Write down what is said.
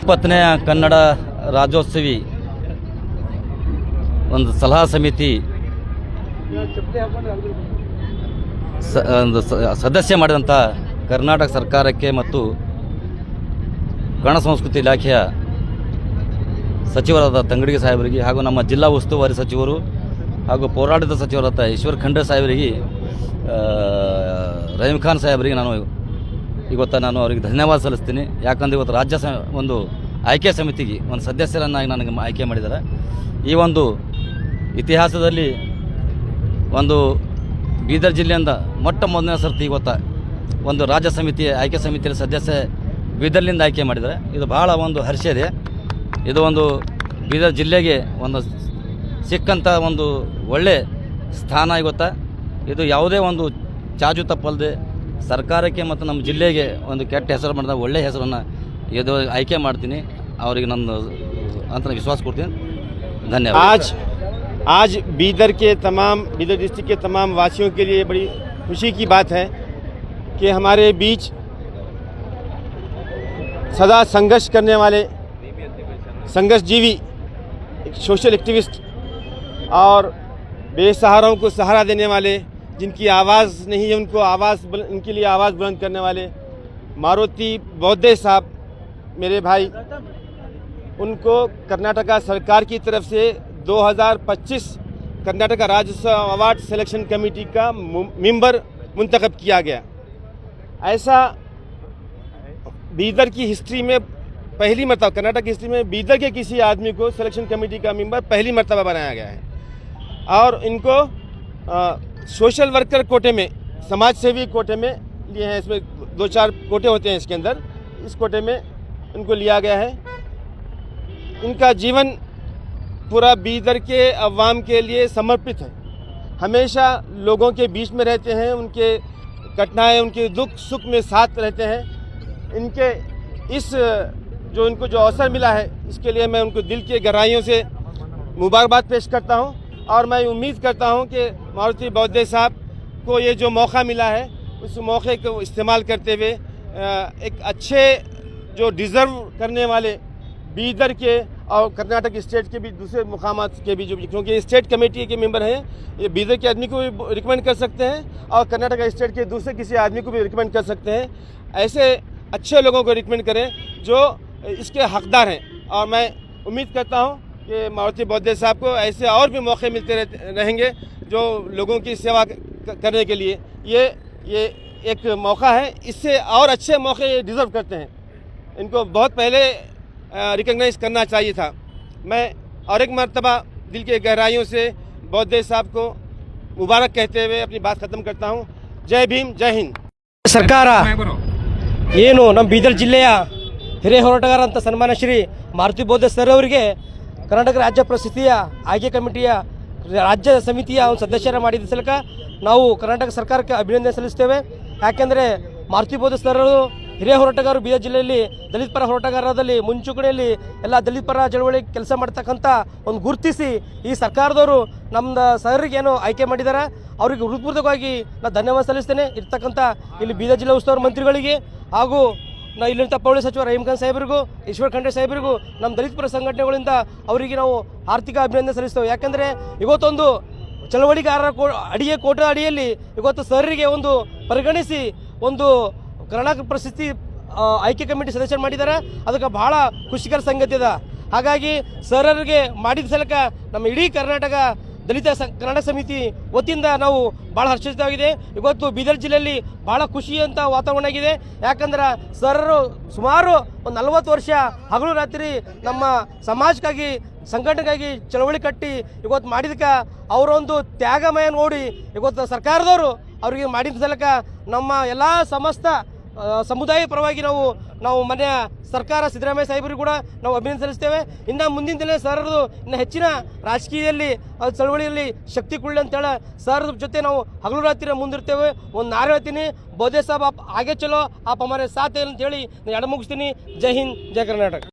ಇಪ್ಪತ್ತನೇ ಕನ್ನಡ ರಾಜ್ಯೋತ್ಸವಿ ಒಂದು ಸಲಹಾ ಸಮಿತಿ ಸದಸ್ಯ ಮಾಡಿದಂಥ ಕರ್ನಾಟಕ ಸರ್ಕಾರಕ್ಕೆ ಮತ್ತು ಕನ್ನಡ ಸಂಸ್ಕೃತಿ ಇಲಾಖೆಯ ಸಚಿವರಾದ ತಂಗಡಿಗೆ ಸಾಹೇಬರಿಗೆ ಹಾಗೂ ನಮ್ಮ ಜಿಲ್ಲಾ ಉಸ್ತುವಾರಿ ಸಚಿವರು ಹಾಗೂ ಪೌರಾಡಳಿತ ಸಚಿವರಾದ ಈಶ್ವರ್ ಖಂಡ್ರೆ ಸಾಹೇಬರಿಗೆ ರಹೀಮ್ ಖಾನ್ ಸಾಹೇಬರಿಗೆ ಇವತ್ತು ನಾನು ಅವರಿಗೆ ಧನ್ಯವಾದ ಸಲ್ಲಿಸ್ತೀನಿ. ಯಾಕಂದರೆ ಇವತ್ತು ರಾಜ್ಯ ಒಂದು ಆಯ್ಕೆ ಸಮಿತಿಗೆ ಒಂದು ಸದಸ್ಯರನ್ನಾಗಿ ನನಗೆ ಆಯ್ಕೆ ಮಾಡಿದ್ದಾರೆ. ಈ ಒಂದು ಇತಿಹಾಸದಲ್ಲಿ ಒಂದು ಬೀದರ್ ಜಿಲ್ಲೆಯಿಂದ ಮೊಟ್ಟ ಮೊದಲನೇ ಸರ್ತಿ ಇವತ್ತು ಒಂದು ರಾಜ್ಯ ಸಮಿತಿ ಆಯ್ಕೆ ಸಮಿತಿಯಲ್ಲಿ ಸದಸ್ಯ ಬೀದರ್ಲಿಂದ ಆಯ್ಕೆ ಮಾಡಿದ್ದಾರೆ. ಇದು ಭಾಳ ಒಂದು ಹರ್ಷ ಇದೆ. ಇದು ಒಂದು ಬೀದರ್ ಜಿಲ್ಲೆಗೆ ಒಂದು ಸಿಕ್ಕಂಥ ಒಂದು ಒಳ್ಳೆ ಸ್ಥಾನ ಇವತ್ತು. ಇದು ಯಾವುದೇ ಒಂದು ಚಾಚು ತಪ್ಪಲ್ಲದೆ ಸರ್ಕಾರಕ್ಕೆ ಮತ್ತು ನಮ್ಮ ಜಿಲ್ಲೆಗೆ ಒಂದು ಕೆಟ್ಟ ಹೆಸರು ಮಾಡಿದ ಒಳ್ಳೆಯ ಹೆಸರನ್ನು ಇದು ಆಯ್ಕೆ ಮಾಡ್ತೀನಿ. ಅವರಿಗೆ ನನ್ನ ಅಂತ ವಿಶ್ವಾಸ ಕೊಡ್ತೀನಿ. धन्यवाद। आज बीदर डिस्ट्रिक्ट के तमाम वासियों के लिए बड़ी खुशी की बात है कि हमारे बीच सदा संघर्ष करने वाले संघर्षजीवी एक सोशल एक्टिविस्ट और बेसहाराओं को सहारा देने वाले, जिनकी आवाज़ नहीं है उनके लिए आवाज़ बुलंद करने वाले मारुति बौद्धे साहब मेरे भाई, उनको कर्नाटका सरकार की तरफ से 2025 कर्नाटका राज्योत्सव अवार्ड सिलेक्शन कमेटी का मेंबर मुंतखब किया गया। ऐसा बीदर की हिस्ट्री में पहली मरतबा, कर्नाटक की हिस्ट्री में बीदर के किसी आदमी को सिलेक्शन कमेटी का मेंबर पहली मरतबा बनाया गया है। और इनको सोशल वर्कर कोटे में, समाज सेवी कोटे में लिए हैं। इसमें 2-4 कोटे होते हैं इसके अंदर, इस कोटे में इनको लिया गया है। इनका जीवन पूरा बीदर के अवाम के लिए समर्पित है। हमेशा लोगों के बीच में रहते हैं, उनके कठिनाई उनके दुख सुख में साथ रहते हैं। इनके इनको जो अवसर मिला है, इसके लिए मैं उनको दिल की गहराइयों से मुबारकबाद पेश करता हूं। और मैं उम्मीद करता हूं कि मारुति बौद्धे साहब को ये जो मौका मिला है, उस मौके को इस्तेमाल करते हुए एक अच्छे जो डिज़र्व करने वाले बीदर के और कर्नाटक स्टेट के भी दूसरे मुकामात के भी, जो क्योंकि स्टेट कमेटी के मेंबर हैं, ये बीदर के आदमी को भी रिकमेंड कर सकते हैं और कर्नाटक स्टेट के दूसरे किसी आदमी को भी रिकमेंड कर सकते हैं। ऐसे अच्छे लोगों को रिकमेंड करें जो इसके हकदार हैं। और मैं उम्मीद करता हूं कि मारुति बौद्धे साहब को ऐसे और भी मौके मिलते रहेंगे जो लोगों की सेवा करने के लिए। ये एक मौका है, इससे और अच्छे मौके डिज़र्व करते हैं। इनको बहुत पहले रिकग्नाइज करना चाहिए था। मैं और एक मरतबा दिल के गहराइयों से बौद्धे साहब को मुबारक कहते हुए अपनी बात ख़त्म करता हूँ। जय भीम, जय हिंद। ಸರ್ಕಾರ ಏನು ನಮ್ಮ ಬೀದರ್ ಜಿಲ್ಲೆಯ ಹಿರಿಯ ಹೋರಾಟಗಾರ ಅಂತ ಸನ್ಮಾನ ಶ್ರೀ ಮಾರುತಿ ಬೌದ್ಧೆ ಸರ್ ಅವರಿಗೆ ಕರ್ನಾಟಕ ರಾಜ್ಯ ಪ್ರಶಸ್ತಿಯ ಆಯ್ಕೆ ಕಮಿಟಿಯ ರಾಜ್ಯ ಸಮಿತಿಯ ಒಂದು ಸದಸ್ಯರ ಮಾಡಿದ ಸಲಕ ನಾವು ಕರ್ನಾಟಕ ಸರ್ಕಾರಕ್ಕೆ ಅಭಿನಂದನೆ ಸಲ್ಲಿಸ್ತೇವೆ. ಯಾಕೆಂದರೆ ಮಾರುತಿ ಬೌದ್ಧೆ ಸರ್ ಅವರು ಹಿರಿಯ ಹೋರಾಟಗಾರರು, ಬೀದರ್ ಜಿಲ್ಲೆಯಲ್ಲಿ ದಲಿತ ಪರ ಹೋರಾಟಗಾರರಲ್ಲಿ ಮುಂಚೂಣಿಯಲ್ಲಿ ಎಲ್ಲ ದಲಿತ ಪರ ಚಳವಳಿ ಕೆಲಸ ಮಾಡ್ತಕ್ಕಂಥ ಒಂದು ಗುರುತಿಸಿ ಈ ಸರ್ಕಾರದವರು ನಮ್ಮದು ಸರ್ರಿಗೇನು ಆಯ್ಕೆ ಮಾಡಿದ್ದಾರೆ, ಅವರಿಗೆ ಹೃತ್ಪೂರ್ವಕವಾಗಿ ನಾನು ಧನ್ಯವಾದ ಸಲ್ಲಿಸ್ತೇನೆ. ಇರ್ತಕ್ಕಂಥ ಇಲ್ಲಿ ಬೀದರ್ ಜಿಲ್ಲಾ ಉಸ್ತುವಾರಿ ಮಂತ್ರಿಗಳಿಗೆ ಹಾಗೂ ಇಲ್ಲಿಂದ ಪೌಳಿ ಸಚಿವ ರಹೀಮ್ ಖಾನ್ ಸಾಹೇಬರಿಗೂ, ಈಶ್ವರ್ ಖಂಡ್ರೆ ಸಾಹೇಬರಿಗೂ, ನಮ್ಮ ದಲಿತ ಪರ ಸಂಘಟನೆಗಳಿಂದ ಅವರಿಗೆ ನಾವು ಆರ್ಥಿಕ ಅಭಿನಂದನೆ ಸಲ್ಲಿಸ್ತೇವೆ. ಯಾಕೆಂದರೆ ಇವತ್ತೊಂದು ಚಳವಳಿಗಾರರ ಕೋಟ ಅಡಿಯಲ್ಲಿ ಇವತ್ತು ಸರ್ರಿಗೆ ಒಂದು ಪರಿಗಣಿಸಿ ಒಂದು ಕರ್ನಾಟಕ ಪ್ರಶಸ್ತಿ ಆಯ್ಕೆ ಕಮಿಟಿ ಸದಸ್ಯರು ಮಾಡಿದ್ದಾರೆ. ಅದಕ್ಕೆ ಬಹಳ ಖುಷಿಕರ ಸಂಗತಿ ಇದೆ. ಹಾಗಾಗಿ ಸರ್ರಿಗೆ ಮಾಡಿದ ಸಲಕ ನಮ್ಮ ಇಡೀ ಕರ್ನಾಟಕ ದಲಿತ ಕನ್ನಡ ಸಮಿತಿ ವತಿಯಿಂದ ನಾವು ಭಾಳ ಹರ್ಷಿತವಾಗಿದೆ. ಇವತ್ತು ಬೀದರ್ ಜಿಲ್ಲೆಯಲ್ಲಿ ಭಾಳ ಖುಷಿಯಂಥ ವಾತಾವರಣ ಆಗಿದೆ. ಯಾಕಂದ್ರೆ ಸರ್ರು ಸುಮಾರು ಒಂದು 40 ವರ್ಷ ಹಗಲು ರಾತ್ರಿ ನಮ್ಮ ಸಮಾಜಕ್ಕಾಗಿ, ಸಂಘಟನೆಗಾಗಿ ಚಳವಳಿ ಕಟ್ಟಿ ಇವತ್ತು ಮಾಡಿದಕ್ಕೆ ಅವರೊಂದು ತ್ಯಾಗಮಯ ನೋಡಿ ಇವತ್ತು ಸರ್ಕಾರದವರು ಅವರಿಗೆ ಮಾಡಿದ ಸಲಕ ನಮ್ಮ ಎಲ್ಲ ಸಮಸ್ತ ಸಮುದಾಯ ಪರವಾಗಿ ನಾವು ಮನೆಯ ಸರ್ಕಾರ ಸಿದ್ದರಾಮಯ್ಯ ಸಾಹೇಬರಿಗೂ ಕೂಡ ನಾವು ಅಭಿನಂದನೆ ಸಲ್ಲಿಸ್ತೇವೆ. ಇನ್ನು ಮುಂದಿನ ದಿನ ಸರ್ದು ಇನ್ನು ಹೆಚ್ಚಿನ ರಾಜಕೀಯದಲ್ಲಿ ಚಳವಳಿಯಲ್ಲಿ ಶಕ್ತಿ ಕೊಡಲಿ ಅಂತೇಳಿ ಸರ್ ಜೊತೆ ನಾವು ಹಗಲು ರಾತ್ರಿ ಮುಂದಿರ್ತೇವೆ. ಒಂದು ನಾರು ಹೇಳ್ತೀನಿ, ಬೌದ್ಧೆ ಸಾಹೇಬ್ ಆಪ್ ಆಗೆ ಚಲೋ, ಆಪ್ ಹಮಾರೆ ಸಾಥ್ ಅಂತೇಳಿ ನಾನು ಎಡ ಮುಗಿಸ್ತೀನಿ. ಜೈ ಹಿಂದ್, ಜೈ ಕರ್ನಾಟಕ.